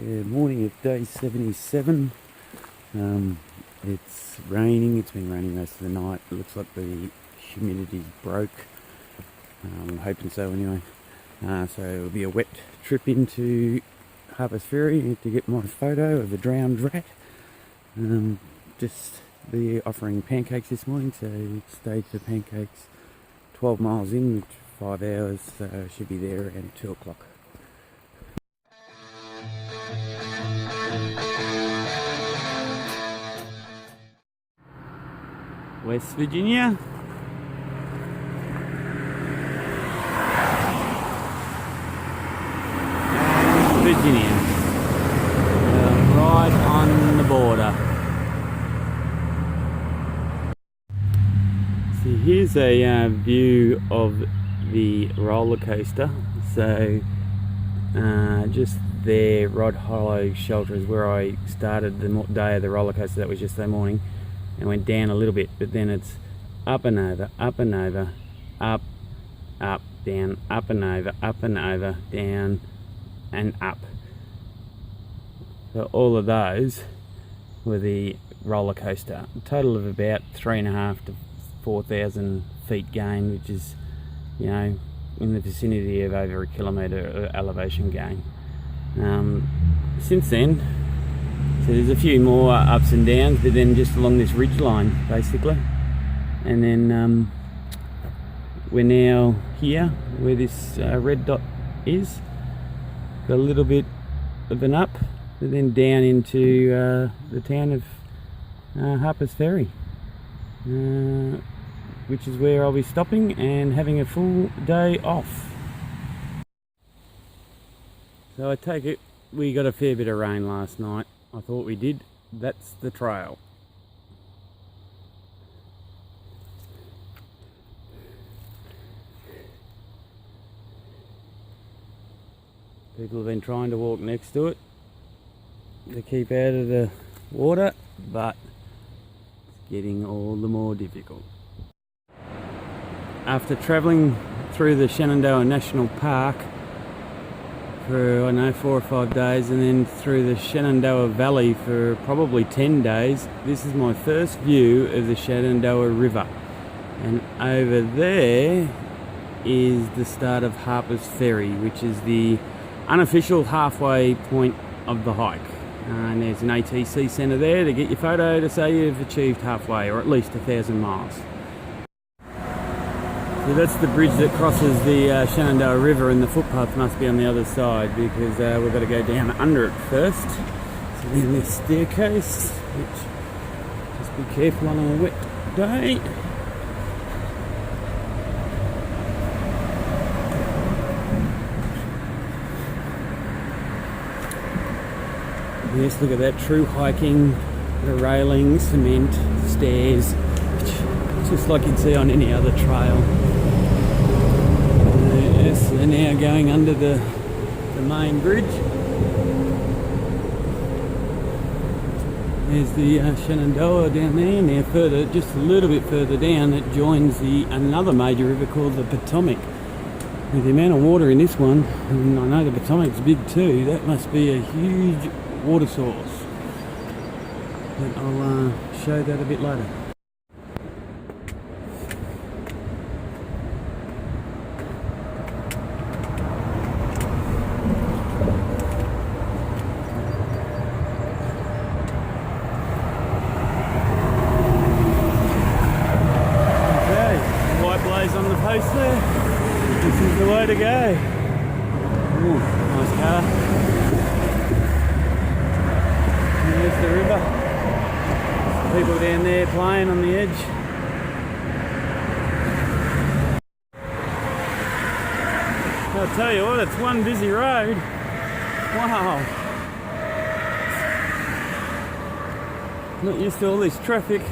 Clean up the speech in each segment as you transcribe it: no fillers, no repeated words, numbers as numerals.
Yeah, morning of day 77. It's raining. It's been raining most of the night. It looks like the humidity broke. I'm hoping so anyway. So it'll be a wet trip into Harpers Ferry to get my photo of a drowned rat. Just the offering pancakes this morning, so stayed for pancakes 12 miles in, which 5 hours, so should be there around 2 o'clock. West Virginia. Virginia. Right on the border. So here's a view of the roller coaster. So just there, Rod Hollow Shelter is where I started the day of the roller coaster. That was yesterday morning. And went down a little bit, but then it's up and over, up and over, up, up, down, up and over, down and up. So all of those were the roller coaster. A total of about 3,500 to 4,000 feet gain, which is, you know, in the vicinity of over a kilometre elevation gain. Since then, so there's a few more ups and downs, but then just along this ridge line basically. And then we're now here where this red dot is. Got a little bit of an up, but then down into the town of Harpers Ferry, which is where I'll be stopping and having a full day off. So I take it we got a fair bit of rain last night. I thought we did. That's the trail. People have been trying to walk next to it to keep out of the water, but it's getting all the more difficult. After travelling through the Shenandoah National Park for, I don't know, 4 or 5 days, and then through the Shenandoah Valley for probably 10 days. This is my first view of the Shenandoah River. And over there is the start of Harpers Ferry, which is the unofficial halfway point of the hike. And there's an ATC centre there to get your photo to say you've achieved halfway, or at least 1,000 miles. So that's the bridge that crosses the Shenandoah River, and the footpath must be on the other side because we've got to go down under it first. So then this staircase, which just be careful on a wet day. Yes, look at that, true hiking, the railing, cement, stairs, just like you'd see on any other trail. Yes, they're now going under the main bridge. There's the Shenandoah down there. Now further, just a little bit further down, it joins another major river called the Potomac. With the amount of water in this one, and I know the Potomac's big too, that must be a huge water source. But I'll show that a bit later. On the post there. This is the way to go. Ooh, nice car. And there's the river. People down there playing on the edge. I'll tell you what, it's one busy road. Wow. Not used to all this traffic.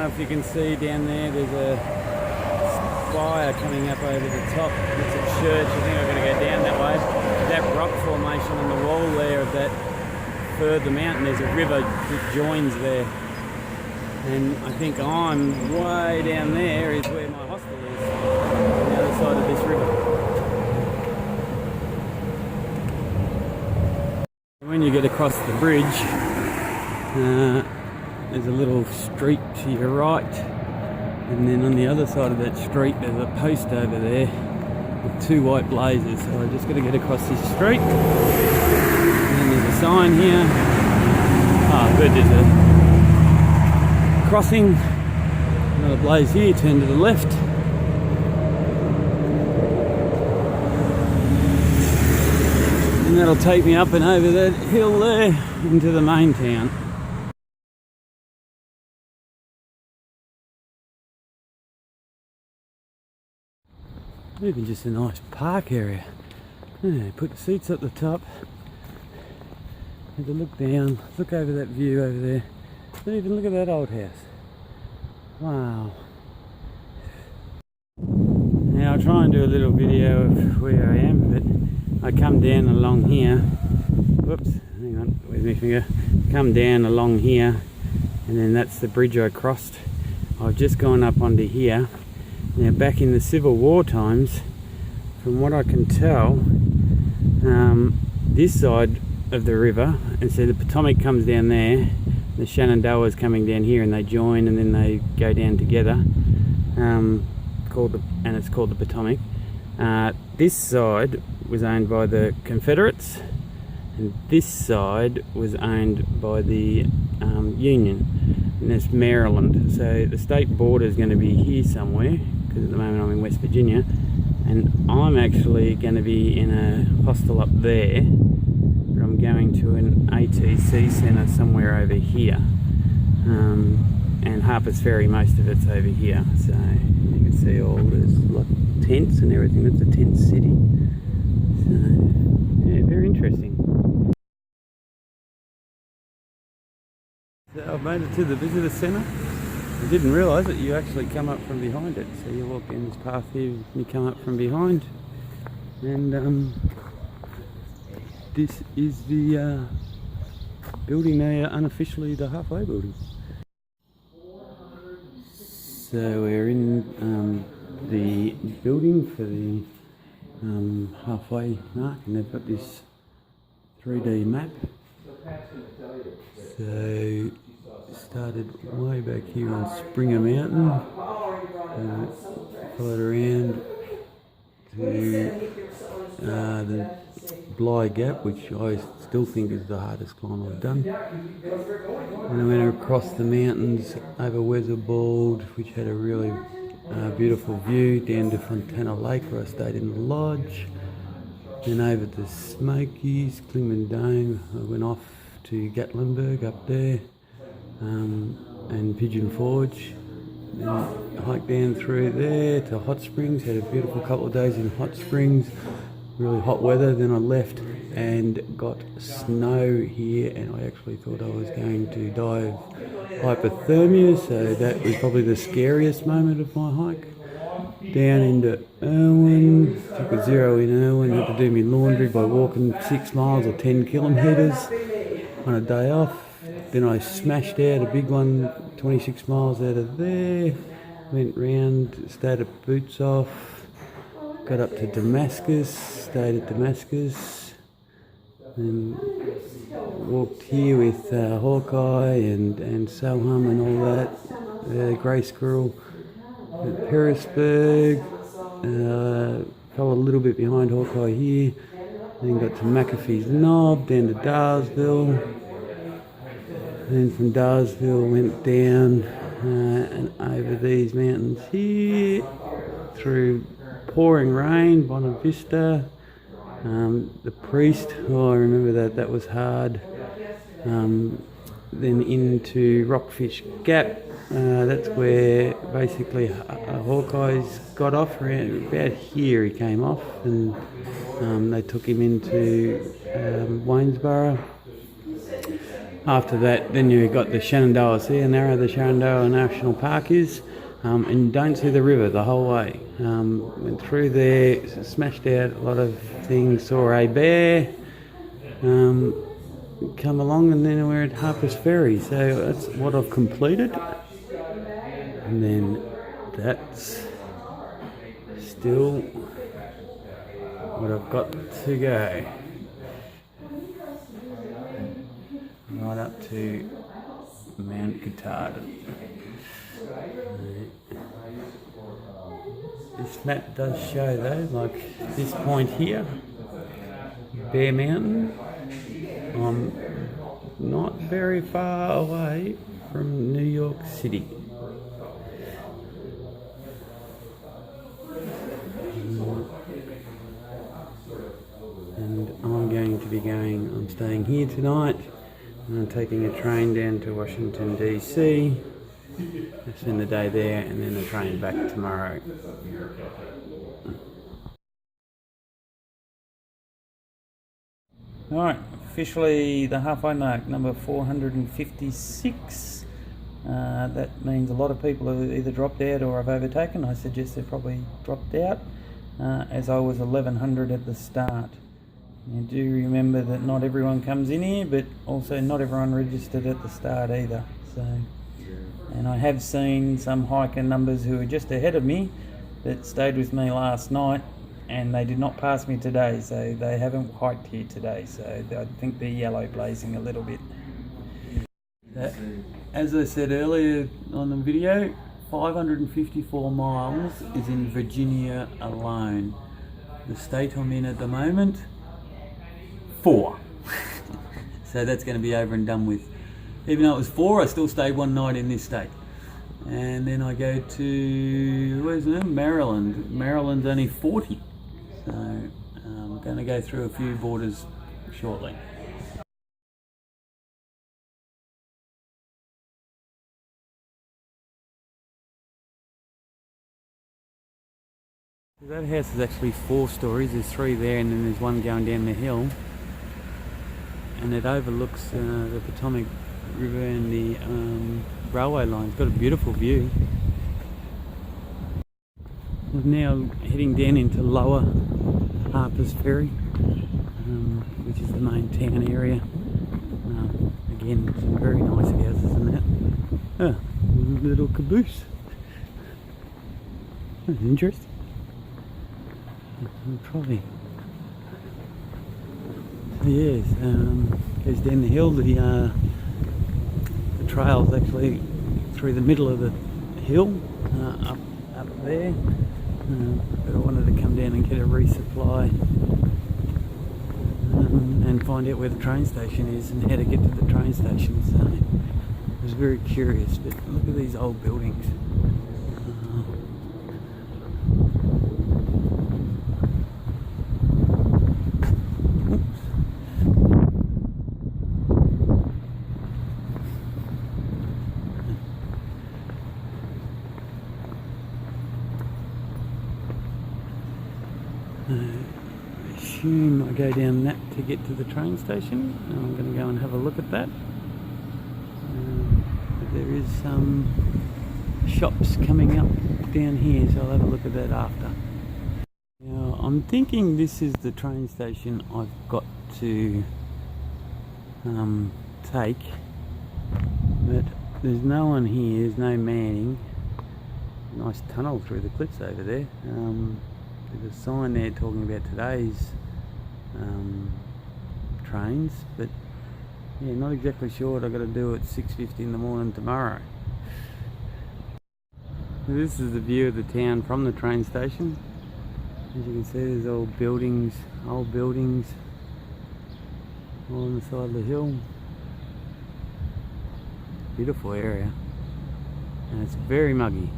If you can see down there's a spire coming up over the top. It's a church. I think I'm going to go down that way. That rock formation on the wall there of that further mountain, there's a river that joins there. And I think I'm way down there is where my hostel is, on the other side of this river. When you get across the bridge, there's a little street to your right, and then on the other side of that street there's a post over there with two white blazers. So I just got to get across this street, and then there's a sign here. Ah, good, there's a crossing, another blaze here, turn to the left. And that'll take me up and over that hill there into the main town. Even just a nice park area. Yeah, put the seats up the top. Have a look down, look over that view over there. Don't even look at that old house. Wow. Now I'll try and do a little video of where I am, but I come down along here. Whoops, hang on, where's my finger? Come down along here, and then that's the bridge I crossed. I've just gone up onto here. Now back in the Civil War times, from what I can tell, this side of the river, and so the Potomac comes down there, the Shenandoah is coming down here, and they join and then they go down together, and it's called the Potomac. This side was owned by the Confederates, and this side was owned by the Union, and that's Maryland. So the state border is going to be here somewhere, because at the moment I'm in West Virginia, and I'm actually going to be in a hostel up there, but I'm going to an ATC centre somewhere over here, and Harpers Ferry, most of it's over here. So you can see all there's like tents and everything. That's a tent city. So yeah, very interesting. So I've made it to the visitor centre. I didn't realise that you actually come up from behind it. So you walk down this path here and you come up from behind. And this is the building there, unofficially the halfway building. So we're in the building for the halfway mark, and they've got this 3D map. So started way back here on Springer Mountain, followed around to the Bly Gap, which I still think is the hardest climb I've done. And I went across the mountains over Weatherbald, which had a really beautiful view, down to Fontana Lake where I stayed in the lodge. Then over to Smokies, Clingman Dome. I went off to Gatlinburg up there, and Pigeon Forge. Then hiked down through there to Hot Springs, had a beautiful couple of days in Hot Springs, really hot weather. Then I left and got snow here, and I actually thought I was going to die of hypothermia, so that was probably the scariest moment of my hike. Down into Irwin, took a zero in Irwin, had to do my laundry by walking 6 miles or 10 kilometres on a day off. Then I smashed out a big one, 26 miles out of there, went round, stayed at Boots Off, got up to Damascus, stayed at Damascus, and walked here with Hawkeye and Soham and all that, Grey Squirrel at Perisburg, fell a little bit behind Hawkeye here, then got to McAfee's Knob, down to Darsville. Then from Darsville went down and over these mountains here, through pouring rain, Bonavista, the Priest, oh I remember that was hard, then into Rockfish Gap, that's where basically Hawkeye's got off, around about here he came off, and they took him into Waynesboro. After that, then you got the Shenandoah, see how narrow the Shenandoah National Park is, and you don't see the river the whole way. Went through there, smashed out a lot of things, saw a bear, come along, and then we're at Harpers Ferry. So that's what I've completed. And then that's still what I've got to go. Right up to Mount Katahdin. This map does show though, like this point here, Bear Mountain, I'm not very far away from New York City. And I'm going to be I'm staying here tonight, and I'm taking a train down to Washington DC, spend the day there, and then a train back tomorrow. Alright, officially the halfway mark, number 456. That means a lot of people have either dropped out or I've overtaken. I suggest they've probably dropped out, as I was 1100 at the start. You do remember that not everyone comes in here, but also not everyone registered at the start either. So, and I have seen some hiker numbers who are just ahead of me that stayed with me last night, and they did not pass me today, so they haven't hiked here today, so I think they're yellow blazing a little bit. As I said earlier on the video, 554 miles is in Virginia alone. The state I'm in at the moment, 4. So that's going to be over and done with. Even though it was 4, I still stayed one night in this state. And then I go to, where's it? Maryland. Maryland's only 40. So I'm going to go through a few borders shortly. That house is actually 4 stories. There's 3 there, and then there's one going down the hill. And it overlooks the Potomac River and the railway line. It's got a beautiful view. We're now heading down into lower Harpers Ferry, which is the main town area. Again, some very nice houses and that. Oh, a little caboose. That's interesting. Probably. Yes, goes down the hill. The trail's actually through the middle of the hill, up there. But I wanted to come down and get a resupply and find out where the train station is and how to get to the train station. So I was very curious. But look at these old buildings. I assume I go down that to get to the train station. I'm going to go and have a look at that. But there is some shops coming up down here, so I'll have a look at that after. Now I'm thinking this is the train station I've got to take, but there's no one here, there's no manning. Nice tunnel through the cliffs over there. There's a sign there talking about today's trains, but yeah, not exactly sure what I've got to do at 6:50 in the morning tomorrow. This is the view of the town from the train station. As you can see, there's old buildings all on the side of the hill. Beautiful area, and it's very muggy.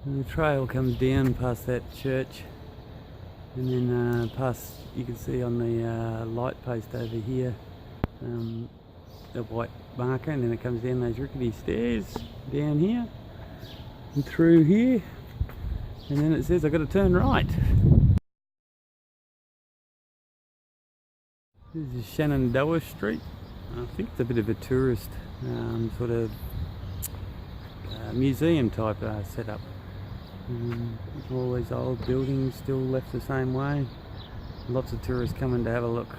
And the trail comes down past that church, and then past, you can see on the light post over here, the white marker, and then it comes down those rickety stairs down here and through here, and then it says I've got to turn right. This is Shenandoah Street. I think it's a bit of a tourist sort of museum type setup. All these old buildings still left the same way. Lots of tourists coming to have a look.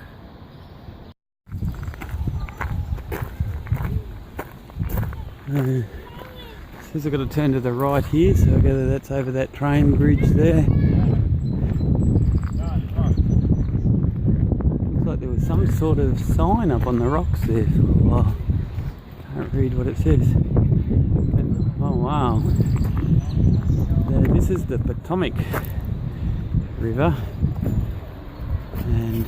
Because I've got to turn to the right here, so I gather that's over that train bridge there. Looks like there was some sort of sign up on the rocks there for a while. Can't read what it says. Oh wow. This is the Potomac River, and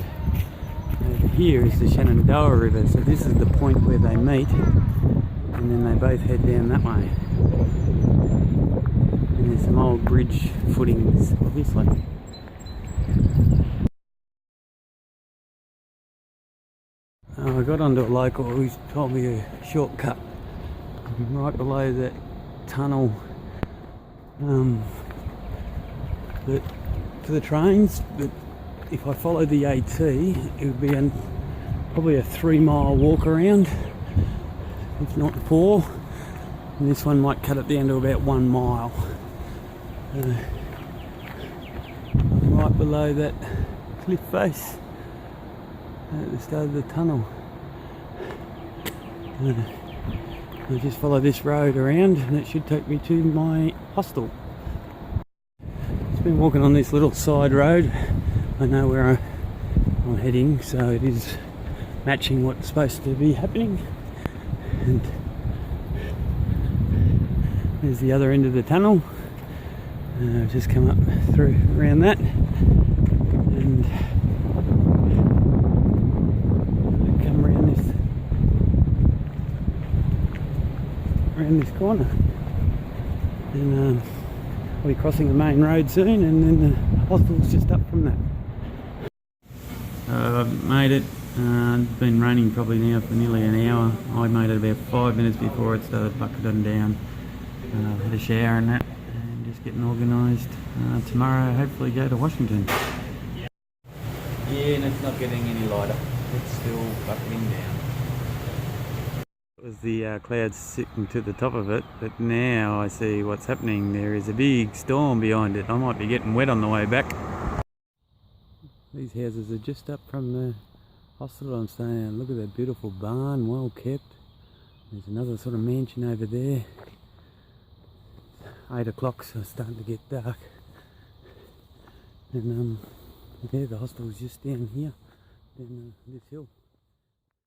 over here is the Shenandoah River, so this is the point where they meet, and then they both head down that way. And there's some old bridge footings, obviously. I got onto a local who told me a shortcut right below that tunnel for the trains, but if I follow the AT it would be probably a 3-mile walk around, if not 4, and this one might cut it down to about 1 mile. I'm right below that cliff face at the start of the tunnel. I just follow this road around and it should take me to my hostel. Just been walking on this little side road. I know where I'm heading, so it is matching what's supposed to be happening. And there's the other end of the tunnel. I've just come up through around that, and come around this corner, and I'll be crossing the main road soon, and then the hostel's just up from that. I've made it. It's been raining probably now for nearly an hour. I made it about 5 minutes before it started bucketing down. Had a shower and that, and just getting organised. Tomorrow hopefully go to Washington. Yeah, and it's not getting any lighter. It's still bucketing down. It was the clouds sitting to the top of it, but now I see what's happening. There is a big storm behind it. I might be getting wet on the way back. These houses are just up from the hostel I'm staying at. Look at that beautiful barn, well kept. There's another sort of mansion over there. 8 o'clock, so it's starting to get dark. And yeah, the hostel's just down here, down this hill.